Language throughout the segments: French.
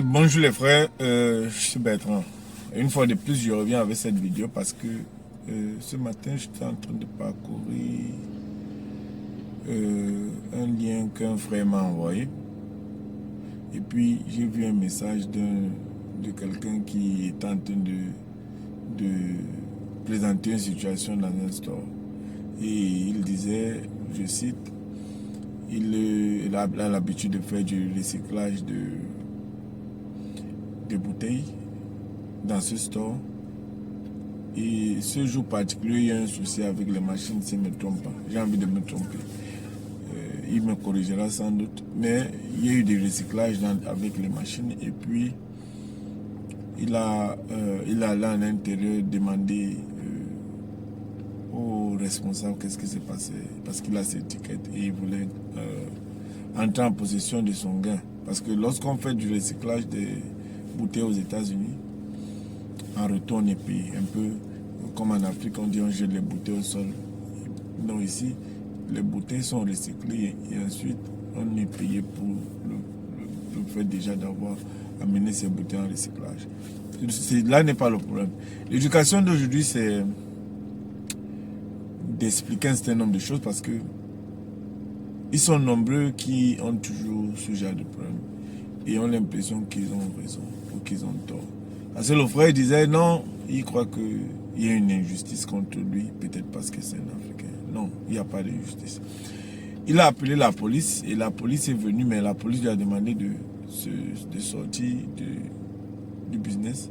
Bonjour les frères, je suis Bertrand. Une fois de plus, je reviens avec cette vidéo parce que ce matin, j'étais en train de parcourir un lien qu'un frère m'a envoyé. Et puis, j'ai vu un message de quelqu'un qui est en train de présenter une situation dans un store. Et il disait, je cite, il a l'habitude de faire du recyclage de bouteilles dans ce store. Et ce jour particulier, il y a un souci avec les machines, si je ne me trompe pas. J'ai envie de me tromper. Il me corrigera sans doute. Mais il y a eu des recyclages avec les machines. Et puis, il a allé à l'intérieur demander au responsable qu'est-ce qui s'est passé. Parce qu'il a ses étiquettes et il voulait entrer en possession de son gain. Parce que lorsqu'on fait du recyclage des bouteilles aux États-Unis, en retour on est payé. Un peu comme en Afrique, on dit on jette les bouteilles au sol. Non, ici, les bouteilles sont recyclées et ensuite on est payé pour le fait déjà d'avoir amené ces bouteilles en recyclage. Là n'est pas le problème. L'éducation d'aujourd'hui, c'est d'expliquer un certain nombre de choses parce que ils sont nombreux qui ont toujours ce genre de problème et ont l'impression qu'ils ont raison ou qu'ils ont tort. Parce que le frère disait non, il croit qu'il y a une injustice contre lui, peut-être parce que c'est un Africain. Non, il n'y a pas d'injustice. Il a appelé la police et la police est venue, mais la police lui a demandé de sortir du business.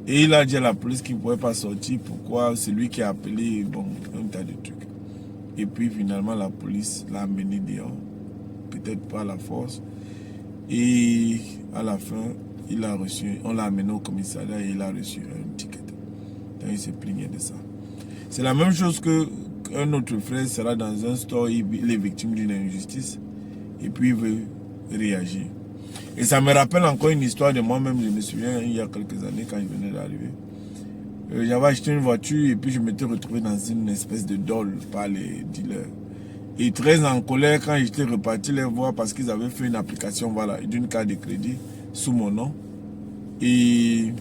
Et il a dit à la police qu'il ne pouvait pas sortir. Pourquoi? C'est lui qui a appelé, bon, un tas de trucs. Et puis finalement, la police l'a amené dehors. Peut-être pas à la force. Et à la fin, on l'a amené au commissariat et il a reçu un ticket. Donc il s'est plaigné de ça. C'est la même chose qu'un autre frère sera dans un store, il est victime d'une injustice. Et puis il veut réagir. Et ça me rappelle encore une histoire de moi-même, je me souviens, il y a quelques années, quand je venais d'arriver. J'avais acheté une voiture et puis je m'étais retrouvé dans une espèce de dole par les dealers. Et très en colère quand j'étais reparti les voir parce qu'ils avaient fait une application voilà, d'une carte de crédit sous mon nom. Et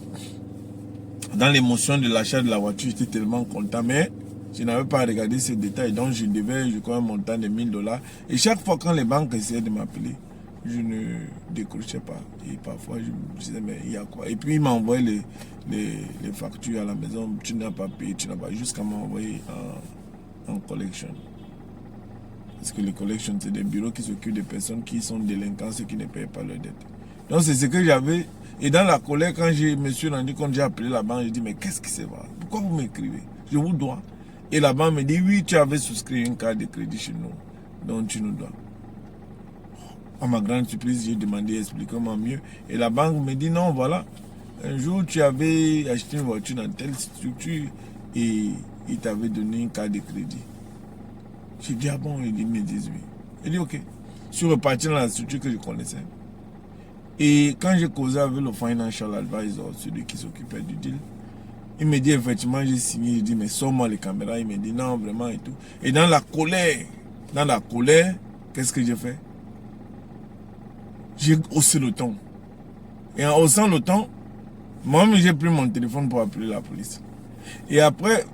dans l'émotion de l'achat de la voiture, j'étais tellement content, mais je n'avais pas regardé ces détails. Donc je devais, je crois, un montant de 1000 $. Et chaque fois quand les banques essayaient de m'appeler, je ne décrochais pas. Et parfois, je me disais, mais il y a quoi? Et puis, il m'a envoyé les factures à la maison. Tu n'as pas payé, tu n'as pas. Jusqu'à m'envoyer en collection. Parce que les collections, c'est des bureaux qui s'occupent des personnes qui sont délinquants, ceux qui ne payent pas leurs dettes. Donc, c'est ce que j'avais. Et dans la colère, quand je me suis rendu compte, j'ai appelé la banque, j'ai dit, mais qu'est-ce qui se passe? Pourquoi vous m'écrivez? Je vous dois. Et la banque me dit, oui, tu avais souscrit une carte de crédit chez nous. Donc, tu nous dois. À ma grande surprise, j'ai demandé, expliquez-moi mieux. Et la banque me dit, non, voilà. Un jour, tu avais acheté une voiture dans telle structure et il t'avait donné une carte de crédit. J'ai dit, ah bon? Il me dit, oui. Il dit, ok. Je suis reparti dans la structure que je connaissais. Et quand j'ai causé avec le financial advisor, celui qui s'occupait du deal, il me dit, effectivement, j'ai signé. Je dis, mais sors-moi les caméras. Il me dit, non, vraiment et tout. Et dans la colère, qu'est-ce que j'ai fait? J'ai haussé le ton. Et en haussant le ton, moi-même j'ai pris mon téléphone pour appeler la police. Et après,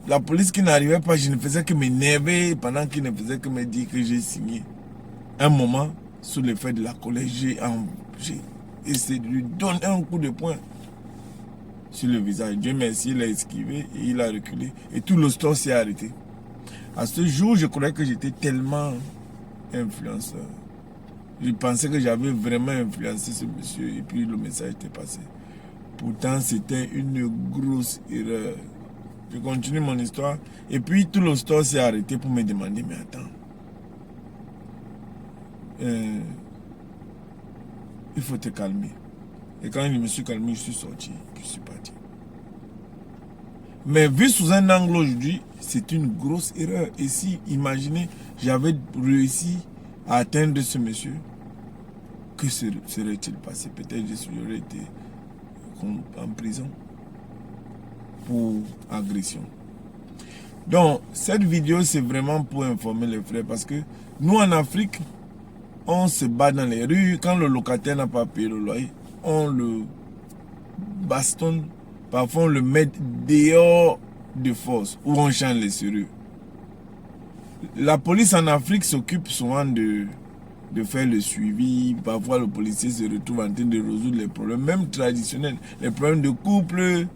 la police qui n'arrivait pas, je ne faisais que m'énerver pendant qu'il ne faisait que me dire que j'ai signé. Un moment, sous l'effet de la colère, j'ai essayé de lui donner un coup de poing sur le visage. Dieu merci, il a esquivé et il a reculé. Et tout le store s'est arrêté. À ce jour, je croyais que j'étais tellement influenceur. Je pensais que j'avais vraiment influencé ce monsieur et puis le message était passé. Pourtant, c'était une grosse erreur. Je continue mon histoire et puis tout le store s'est arrêté pour me demander, mais attends, il faut te calmer. Et quand je me suis calmé, je suis sorti, puis je suis parti. Mais vu sous un angle aujourd'hui, c'est une grosse erreur. Et si, imaginez, j'avais réussi à atteindre ce monsieur, que serait-il passé? Peut-être que j'aurais été en prison pour agression. Donc, cette vidéo, c'est vraiment pour informer les frères. Parce que nous, en Afrique, on se bat dans les rues. Quand le locataire n'a pas payé le loyer, on le bastonne. Parfois, on le met dehors de force ou on change les serrures. La police en Afrique s'occupe souvent de faire le suivi. Parfois, le policier se retrouve en train de résoudre les problèmes, même traditionnels, les problèmes de couple.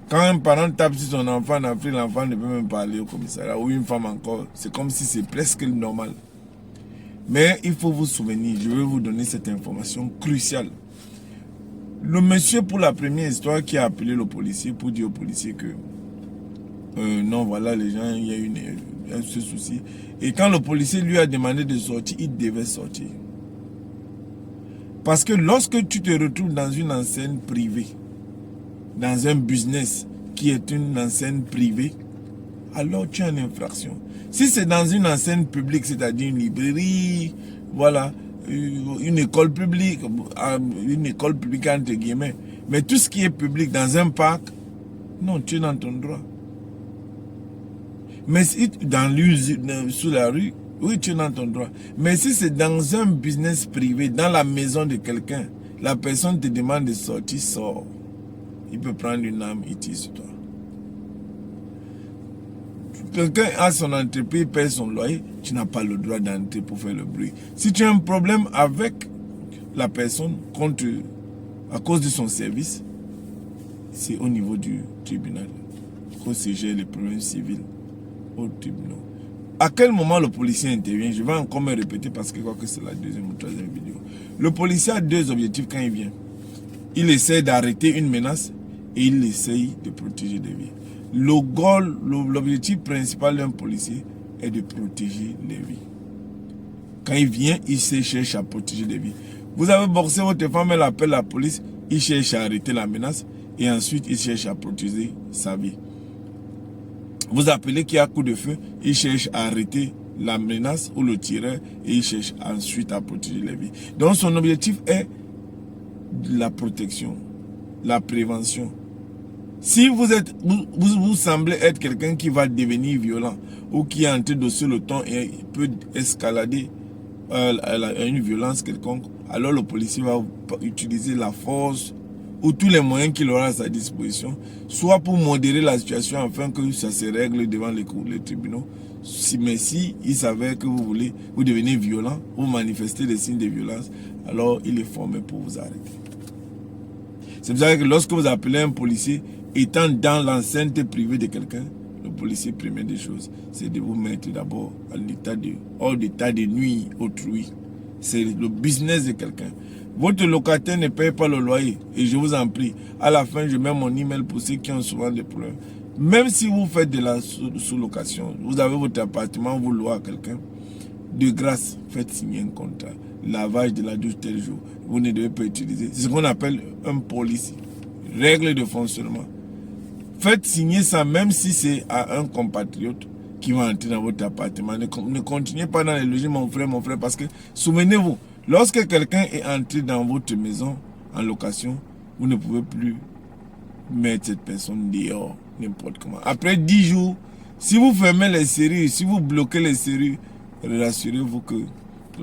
Quand un parent tape sur son enfant en Afrique, l'enfant ne peut même pas aller au commissariat, ou une femme encore. C'est comme si c'est presque normal. Mais il faut vous souvenir, je vais vous donner cette information cruciale. Le monsieur, pour la première histoire, qui a appelé le policier pour dire au policier que non, voilà, les gens, il y a ce souci. Et quand le policier lui a demandé de sortir, il devait sortir. Parce que lorsque tu te retrouves dans une enseigne privée, dans un business qui est une enseigne privée, alors tu as une infraction. Si c'est dans une enseigne publique, c'est-à-dire une librairie, voilà, une école publique entre guillemets, mais tout ce qui est public dans un parc, non, tu es dans ton droit. Mais si dans l'usine, sous la rue, oui, tu es dans ton droit. Mais si c'est dans un business privé, dans la maison de quelqu'un, la personne te demande de sortir, sors. Il peut prendre une arme et tirer sur toi. Quelqu'un a son entreprise, paye son loyer, tu n'as pas le droit d'entrer pour faire le bruit. Si tu as un problème avec la personne à cause de son service, c'est au niveau du tribunal. Qu'on se gère les problèmes civils au tribunal. À quel moment le policier intervient? Je vais encore me répéter parce que je crois que c'est la deuxième ou troisième vidéo. Le policier a deux objectifs quand il vient. Il essaie d'arrêter une menace et il essaie de protéger des vies. L'objectif principal d'un policier est de protéger les vies. Quand il vient, il cherche à protéger des vies. Vous avez boxé votre femme, elle appelle la police, il cherche à arrêter la menace et ensuite il cherche à protéger sa vie. Vous appelez qu'il y a coup de feu, il cherche à arrêter la menace ou le tireur et il cherche ensuite à protéger les vies. Donc son objectif est la protection, la prévention. Si vous semblez être quelqu'un qui va devenir violent ou qui est en train d'hausser le ton et peut escalader à une violence quelconque, alors le policier va utiliser la force ou tous les moyens qu'il aura à sa disposition, soit pour modérer la situation afin que ça se règle devant les tribunaux. Mais si il s'avère que vous devenez violent, vous manifestez des signes de violence, alors il est formé pour vous arrêter. C'est pour ça que lorsque vous appelez un policier, étant dans l'enceinte privée de quelqu'un, le policier, première des choses, c'est de vous mettre d'abord hors d'état de nuit autrui. C'est le business de quelqu'un. Votre locataire ne paye pas le loyer. Et je vous en prie, à la fin, je mets mon email pour ceux qui ont souvent des problèmes. Même si vous faites de la sous-location, vous avez votre appartement, vous louez à quelqu'un, de grâce, faites signer un contrat. Lavage de la douche tel jour. Vous ne devez pas utiliser. C'est ce qu'on appelle un policy. Règle de fonctionnement. Faites signer ça même si c'est à un compatriote qui va entrer dans votre appartement. Ne continuez pas dans les logis, mon frère, parce que souvenez-vous, lorsque quelqu'un est entré dans votre maison en location, vous ne pouvez plus mettre cette personne dehors n'importe comment. Après 10 jours, si vous fermez les serrures, si vous bloquez les serrures, rassurez-vous que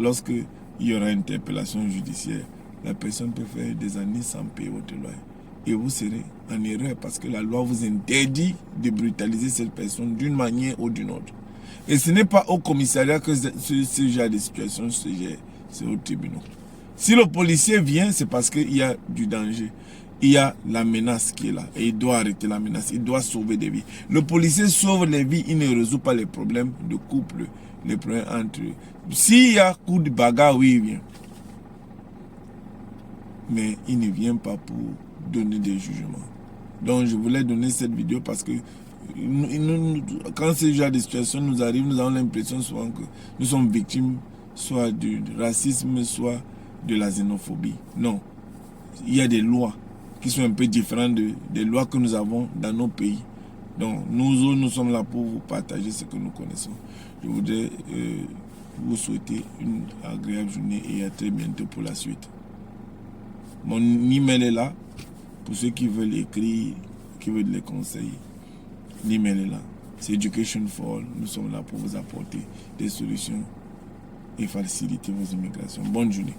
lorsque il y aura une interpellation judiciaire, la personne peut faire des années sans payer votre loyer. Et vous serez en erreur parce que la loi vous interdit de brutaliser cette personne d'une manière ou d'une autre. Et ce n'est pas au commissariat que ce genre de situation se gère, c'est au tribunal. Si le policier vient, c'est parce qu'il y a du danger. Il y a la menace qui est là et il doit arrêter la menace, il doit sauver des vies. Le policier sauve les vies, il ne résout pas les problèmes de couple, les problèmes entre eux. S'il y a coup de bagarre, oui, il vient. Mais il ne vient pas pour donner des jugements. Donc je voulais donner cette vidéo parce que quand ce genre de situation nous arrive, nous avons l'impression souvent que nous sommes victimes soit du racisme, soit de la xénophobie. Non, il y a des lois qui sont un peu différentes des lois que nous avons dans nos pays. Donc nous sommes là pour vous partager ce que nous connaissons. Je voudrais vous souhaiter une agréable journée et à très bientôt pour la suite. Mon email est là pour ceux qui veulent écrire, qui veulent les conseils. L'email est là. C'est Education for All. Nous sommes là pour vous apporter des solutions et faciliter vos immigrations. Bonne journée.